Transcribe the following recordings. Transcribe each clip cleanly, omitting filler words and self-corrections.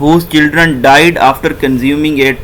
whose children died after consuming a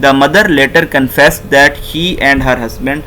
The mother later confessed that she and her husband,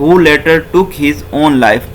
who later took his own life।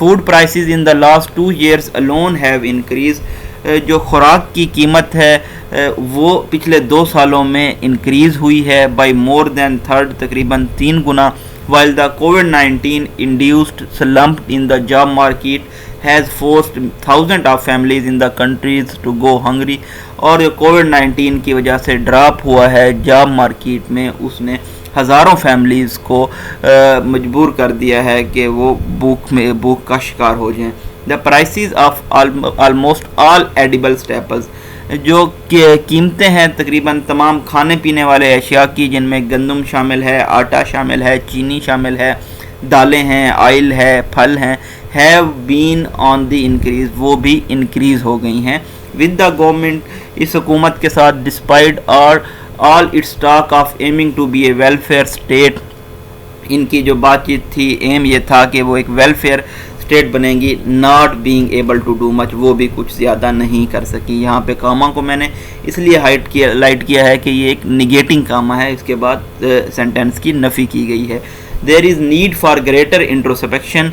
Food prices in the last 2 years alone have increased. جو خوراک کی قیمت ہے وہ پچھلے 2 سالوں میں increase ہوئی ہے بائی مور دین تھرڈ، تقریباً 3 گنا. while the COVID-19 induced slump in the job market has forced thousands of families in the countries to go hungry. اور کووڈ-19 کی وجہ سے ڈراپ ہوا ہے جاب مارکیٹ میں، اس نے ہزاروں فیملیز کو مجبور کر دیا ہے کہ وہ بھوک کا شکار ہو جائیں. The prices of almost all edible staples، جو قیمتیں ہیں تقریباً تمام کھانے پینے والے اشیاء کی، جن میں گندم شامل ہے، آٹا شامل ہے، چینی شامل ہے، دالیں ہیں، آئل ہے، پھل ہیں، have been on the increase، وہ بھی انکریز ہو گئی ہیں. with the government، اس حکومت کے ساتھ despite all its talk of aiming to be a welfare state، ان کی جو بات چیت تھی، ایم یہ تھا کہ وہ ایک ویلفیئر اسٹیٹ بنیں گی، not being able to do much، وہ بھی کچھ زیادہ نہیں کر سکی. یہاں پہ کاما کو میں نے اس لیے ہائلائٹ کیا ہے کہ یہ ایک نگیٹنگ کاما ہے، اس کے بعد سینٹینس کی نفی کی گئی ہے. There is need for greater introspection,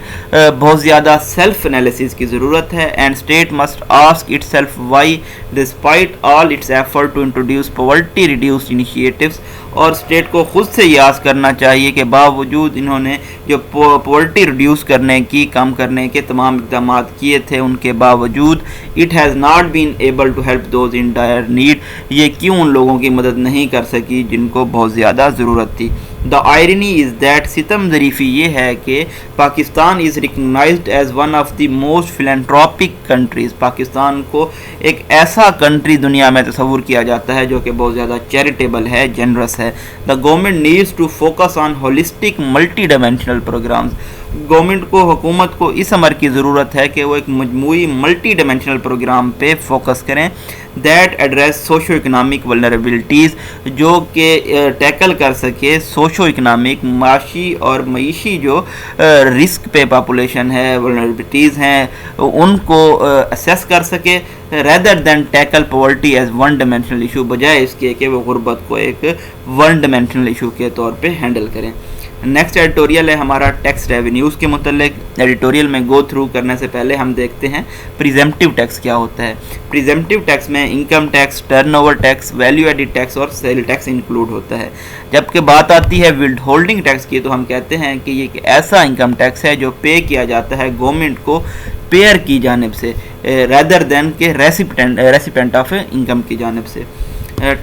بہت زیادہ سیلف انالیسس کی ضرورت ہے. And state must ask itself why despite all its effort to introduce poverty reduce initiatives, اور اسٹیٹ کو خود سے یہ آس کرنا چاہیے کہ باوجود انہوں نے جو پاورٹی ریڈیوس کرنے کی، کم کرنے کے تمام اقدامات کیے تھے، ان کے باوجود it has not been able to help those in dire need, یہ کیوں ان لوگوں کی مدد نہیں کر سکی جن کو بہت زیادہ ضرورت تھی. The irony is that ستم ظریفی یہ ہے کہ Pakistan is recognized as one of the most philanthropic countries، Pakistan کو ایک ایسا کنٹری دنیا میں تصور کیا جاتا ہے جو کہ بہت زیادہ چیریٹیبل ہے، جنرس ہے. The government needs to focus on holistic multi-dimensional programs، government کو، حکومت کو اس امر کی ضرورت ہے کہ وہ ایک مجموعی ملٹی ڈائمینشنل پروگرام پہ فوکس کریں دیٹ ایڈریس سوشو اکنامک ولنریبلٹیز، جو کہ ٹیکل کر سکے سوشو اکنامک، معاشی اور معیشی جو رسک پہ پاپولیشن ہے، ولنریبلٹیز ہیں، ان کو اسیس کر سکے rather than tackle poverty as one dimensional issue, بجائے اس کے کہ وہ غربت کو ایک ون ڈائمینشنل ایشو کے طور پہ ہینڈل کریں. نیکسٹ ایڈیٹوریل ہے ہمارا ٹیکس ریونیوز کے متعلق. ایڈیٹوریل میں گو تھرو کرنے سے پہلے ہم دیکھتے ہیں پریزمپٹیو ٹیکس کیا ہوتا ہے. پریزمپٹیو ٹیکس میں income tax, turnover tax, value added tax اور سیل ٹیکس انکلوڈ ہوتا ہے. جبکہ بات آتی ہے ود ہولڈنگ ٹیکس کی، تو ہم کہتے ہیں کہ یہ ایک ایسا انکم ٹیکس ہے جو پے کیا جاتا ہے گورنمنٹ کو پیئر کی جانب سے ریدر دین کہ ریسیپینٹ آف انکم کی جانب سے.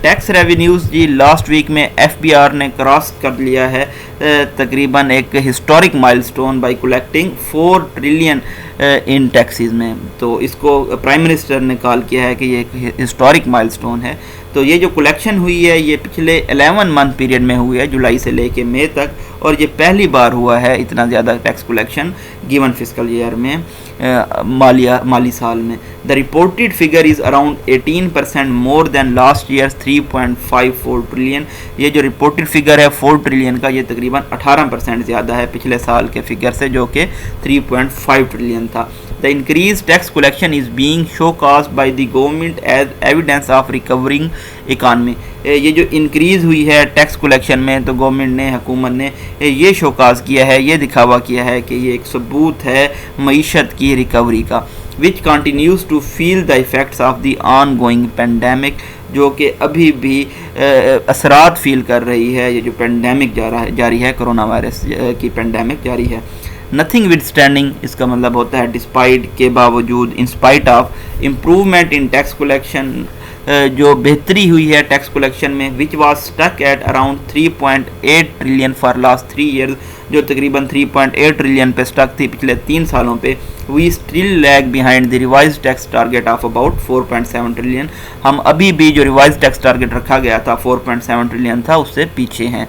ٹیکس ریونیوز جی لاسٹ ویک میں ایف بی آر نے کراس کر لیا ہے تقریباً ایک historic milestone by collecting 4 trillion in taxes میں. تو اس کو پرائم منسٹر نے کال کیا ہے کہ یہ ایک ہسٹورک مائل سٹون ہے. تو یہ جو کلیکشن ہوئی ہے یہ پچھلے 11 منتھ پیریڈ میں ہوئی ہے، جولائی سے لے کے مئی تک، اور یہ پہلی بار ہوا ہے اتنا زیادہ tax collection given fiscal year میں، مالی سال میں. The reported figure is around 18% more than last year 3.54 trillion. یہ جو رپورٹڈ فگر ہے 4 ٹریلین کا، یہ تقریباً 18% زیادہ ہے پچھلے سال کے فگر سے جو کہ 3.5 ٹریلین تھا. The increased tax collection is being showcased by the government as evidence of recovering economy. یہ جو انکریز ہوئی ہے ٹیکس کلیکشن میں، تو گورنمنٹ نے، حکومت نے یہ شوکاز کیا ہے، یہ دکھاوا کیا ہے کہ یہ ایک ثبوت ہے معیشت کی ریکوری کا. which continues to feel the effects of the ongoing pandemic، جو کہ ابھی بھی اثرات فیل کر رہی ہے. یہ جو پینڈیمک جاری ہے، کرونا وائرس کی پینڈیمک جاری ہے. نتھنگ ود اسٹینڈنگ، اس کا مطلب ہوتا ہے ڈسپائٹ کے باوجود، in spite of improvement in tax collection, جو بہتری ہوئی ہے ٹیکس کلیکشن میں، which was stuck at around 3.8 trillion for last 3 years, جو تقریباً 3.8 ٹریلین پہ اسٹک تھی پچھلے 3 سالوں پہ. We still lag behind the revise tax target of about 4.7 trillion. ہم ابھی بھی جو ریوائز ٹیکس ٹارگیٹ رکھا گیا تھا 4.7 ٹریلین تھا، اس سے پیچھے ہیں.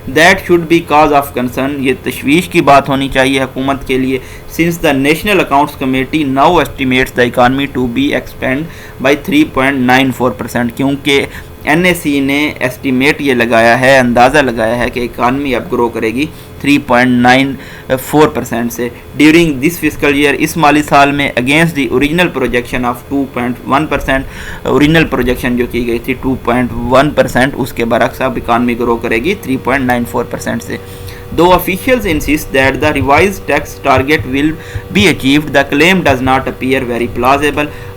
That should be cause of concern, یہ تشویش کی بات ہونی چاہیے حکومت کے لیے. Since the national accounts committee now estimates the economy to be expand by 3.94%، کیونکہ این اے سی نے ایسٹیمیٹ یہ لگایا ہے، اندازہ لگایا ہے کہ اکانمی اب گرو کرے گی 3.94% سے ڈیورنگ دس فسکل ایئر، اس مالی سال میں، against the original projection of 2.1%. Original projection جو کی گئی تھی 2.1%، اس کے برعکس اب اکانمی گرو کرے گی 3.94% سے. Though officials insist that the revised tax target will be achieved, the claim does not appear very plausible.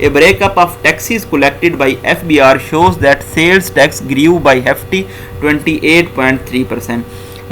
A breakup of taxes collected by FBR shows that sales tax grew by hefty 28.3%.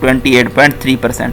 28.3%.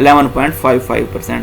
11.55%.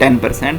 10%,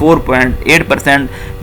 4.8%.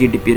GDP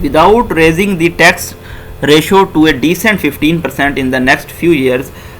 Without raising the tax ratio to a decent 15% in the next few years,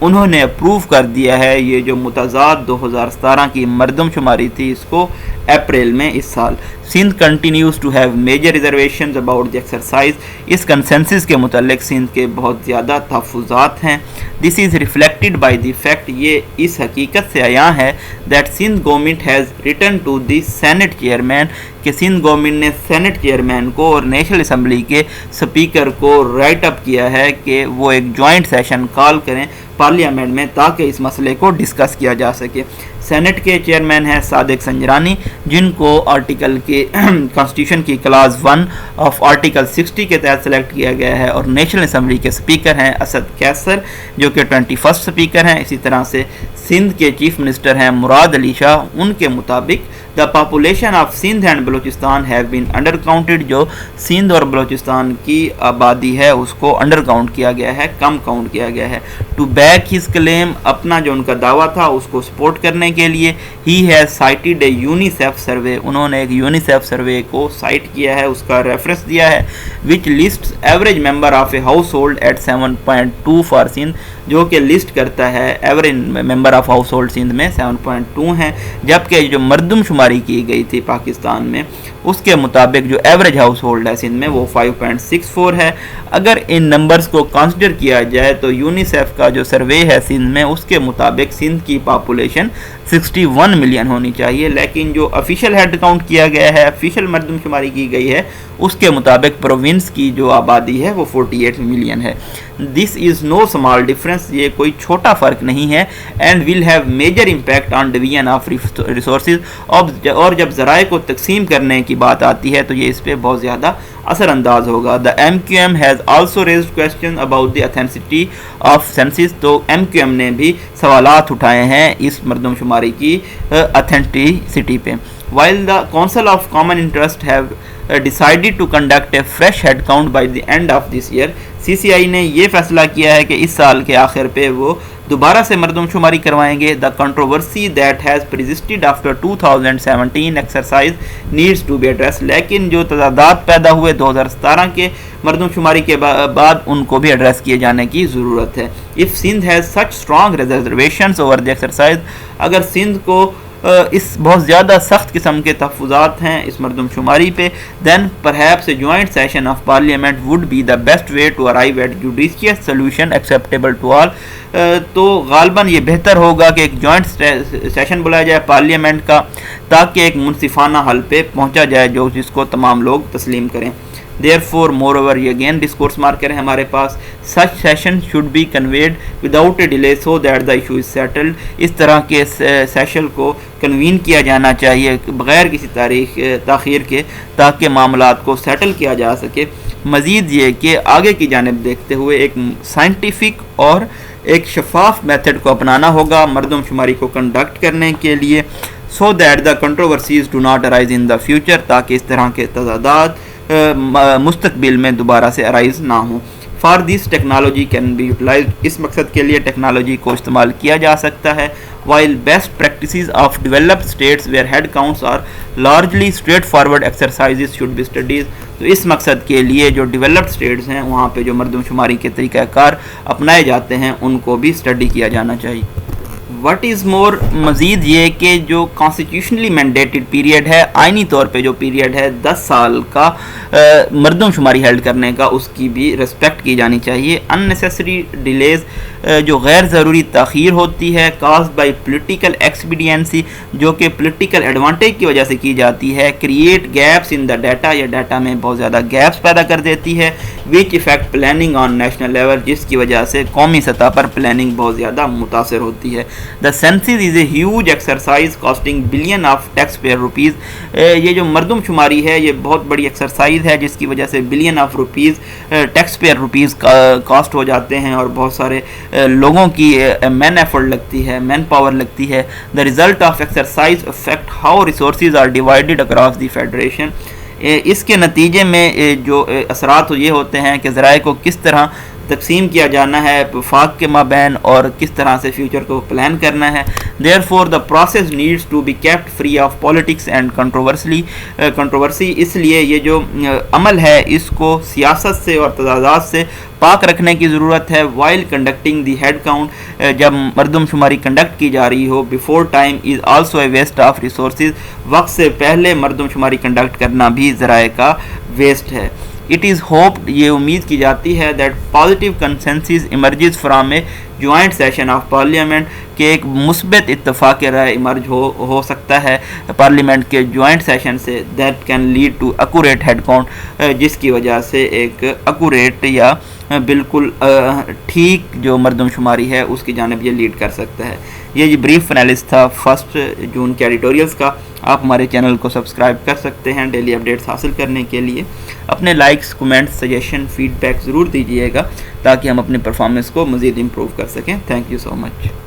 انہوں نے approve کر دیا ہے یہ جو متضاد 2017 کی مردم شماری تھی اس کو اپریل میں اس سال. Sindh continues to have major reservations about the exercise. اس کنسنسس کے متعلق سندھ کے بہت زیادہ تحفظات ہیں. This is reflected by the fact, یہ اس حقیقت سے عیاں ہے that Sindh government has written to the senate chairman, کہ سندھ گورنمنٹ نے سینٹ چیئرمین کو اور نیشنل اسمبلی کے سپیکر کو رائٹ اپ کیا ہے کہ وہ ایک جوائنٹ سیشن کال کریں پارلیمنٹ میں تاکہ اس مسئلے کو ڈسکس کیا جا سکے. سینٹ کے چیئرمین ہیں صادق سنجرانی, جن کو آرٹیکل کے کانسٹیٹیوشن کی کلاس 1 آف آرٹیکل 60 کے تحت سلیکٹ کیا گیا ہے, اور نیشنل اسمبلی کے سپیکر ہیں اسد کیسر جو کہ 21 سپیکر ہیں. اسی طرح سے سندھ کے چیف منسٹر ہیں مراد علی شاہ. ان کے مطابق the population of Sindh and Balochistan have been under counted, جو سندھ اور بلوچستان کی آبادی ہے اس کو انڈر کاؤنٹ کیا گیا ہے, کم کاؤنٹ کیا گیا ہے. ٹو بیک ہز کلیم, اپنا جو ان کا دعویٰ تھا اس کو سپورٹ کرنے کے لیے, he has cited a UNICEF survey, انہوں نے ایک یونیسیف سروے کو سائٹ کیا ہے, اس کا ریفرنس دیا ہے, which list average member of a household at 7.2 for Sindh, جو کہ لسٹ کرتا ہے average member of household Sindh میں 7.2 ہیں, جبکہ جو مردم شماری کی گئی تھی پاکستان میں اس کے مطابق جو ایوریج ہاؤس ہولڈ ہے سندھ میں وہ 5.64 ہے. اگر ان نمبرز کو کنسیڈر کیا جائے تو یونیسیف کا جو سروے ہے سندھ میں اس کے مطابق سندھ کی پاپولیشن 61 ملین ہونی چاہیے, لیکن جو افیشیل ہیڈ کاؤنٹ کیا گیا ہے, افیشیل مردم شماری کی گئی ہے, اس کے مطابق پروونس کی جو آبادی ہے وہ 48 ملین ہے. دس از نو اسمال ڈفرینس, یہ کوئی چھوٹا فرق نہیں ہے, and will have major impact on division of resources, اور جب ذرائع کو تقسیم کرنے کی بات آتی ہے تو یہ اس پہ بہت زیادہ اثر انداز ہوگا. The M Q M has also raised question about the authenticity of census, تو ایم کیو ایم نے بھی سوالات اٹھائے ہیں اس مردم شماری کی اتھینٹسٹی پہ. While the council of common interest have decided to conduct a fresh head count by the end of this year, سی سی آئی نے یہ فیصلہ کیا ہے کہ اس سال کے آخر پہ وہ دوبارہ سے مردم شماری کروائیں گے. The controversy that has persisted after 2017 exercise needs to be address, لیکن جو تضادات پیدا ہوئے 2017 کے مردم شماری کے بعد ان کو بھی ایڈریس کیے جانے کی ضرورت ہے. If Sindh has such strong reservations over the exercise, اگر سندھ کو اس بہت زیادہ سخت قسم کے تحفظات ہیں اس مردم شماری پہ, then perhaps a joint session of parliament would be the best way to arrive at judicious solution acceptable to all. تو غالباً یہ بہتر ہوگا کہ ایک جوائنٹ سیشن بلایا جائے پارلیمنٹ کا تاکہ ایک منصفانہ حل پہ پہنچا جائے جو جس کو تمام لوگ تسلیم کریں. Therefore, moreover, یہ again ڈسکورس مارکر ہے ہمارے پاس, such session should be convened without a delay so that the issue is settled. اس طرح کے سیشن کو کنوین کیا جانا چاہیے بغیر کسی تاخیر کے تاکہ معاملات کو سیٹل کیا جا سکے. مزید یہ کہ آگے کی جانب دیکھتے ہوئے ایک سائنٹیفک اور ایک شفاف میتھڈ کو اپنانا ہوگا مردم شماری کو کنڈکٹ کرنے کے لیے, so that the controversies do not arise in the future, تاکہ اس طرح کے تضادات مستقبل میں دوبارہ سے ارائز نہ ہوں. For this technology can be utilised, اس مقصد کے لیے ٹیکنالوجی کو استعمال کیا جا سکتا ہے. While best practices of developed states where head counts are largely straightforward exercises should be studies, تو اس مقصد کے لیے جو ڈیولپڈ اسٹیٹس ہیں وہاں پہ جو مردم شماری کے طریقہ کار اپنائے جاتے ہیں ان کو بھی اسٹڈی کیا جانا چاہیے. واٹ از مور, مزید یہ کہ جو کانسٹیٹیوشنلی مینڈیٹڈ پیریڈ ہے, آئینی طور پہ جو پیریڈ ہے 10 سال کا مردم شماری ہیلڈ کرنے کا, اس کی بھی رسپیکٹ کی جانی چاہیے. اننیسیسری ڈیلیز, جو غیر ضروری تاخیر ہوتی ہے, کازڈ بائی پولیٹیکل ایکسپیڈینسی, جو کہ پولیٹیکل ایڈوانٹیج کی وجہ سے کی جاتی ہے, create gaps in the data, یا ڈیٹا میں بہت زیادہ گیپس پیدا کر دیتی ہے, which affect planning on national level, جس کی وجہ سے قومی سطح پر پلاننگ بہت زیادہ متاثر ہوتی ہے. The census is a huge exercise costing billion of taxpayer rupees. یہ جو مردم شماری ہے یہ بہت بڑی ایکسرسائز ہے جس کی وجہ سے billion of rupees taxpayer rupees cost ہو جاتے ہیں اور بہت سارے لوگوں کی مین ایفرٹ لگتی ہے, مین پاور لگتی ہے. The result of exercise affect how resources are divided across the federation. اس کے نتیجے میں جو اثرات یہ ہوتے ہیں کہ ذرائع کو کس طرح تقسیم کیا جانا ہے وفاق کے مابین اور کس طرح سے فیوچر کو پلان کرنا ہے. Therefore the process needs to be kept free of politics and controversy. اس لیے یہ جو عمل ہے اس کو سیاست سے اور تضادات سے پاک رکھنے کی ضرورت ہے. while conducting the head count, جب مردم شماری کنڈکٹ کی جا رہی ہو, before time is also a waste of resources. وقت سے پہلے مردم شماری کنڈکٹ کرنا بھی ذرائع کا ویسٹ ہے. It is hoped, یہ امید کی جاتی ہے, that positive consensus emerges from a joint session of parliament, کہ ایک مثبت اتفاق رائے ایمرج ہو سکتا ہے پارلیمنٹ کے جوائنٹ سیشن سے, that can lead to accurate head count, جس کی وجہ سے ایک accurate یا بالکل ٹھیک جو مردم شماری ہے اس کی جانب یہ لیڈ کر سکتا ہے. یہ بریف انالیس تھا 1 جون کے ایڈیٹوریلز کا. آپ ہمارے چینل کو سبسکرائب کر سکتے ہیں ڈیلی اپڈیٹس حاصل کرنے کے لیے. اپنے likes, comments, suggestion, feedback ضرور دیجیے گا تاکہ ہم اپنی پرفارمنس کو مزید امپروو کر سکیں. Thank you so much.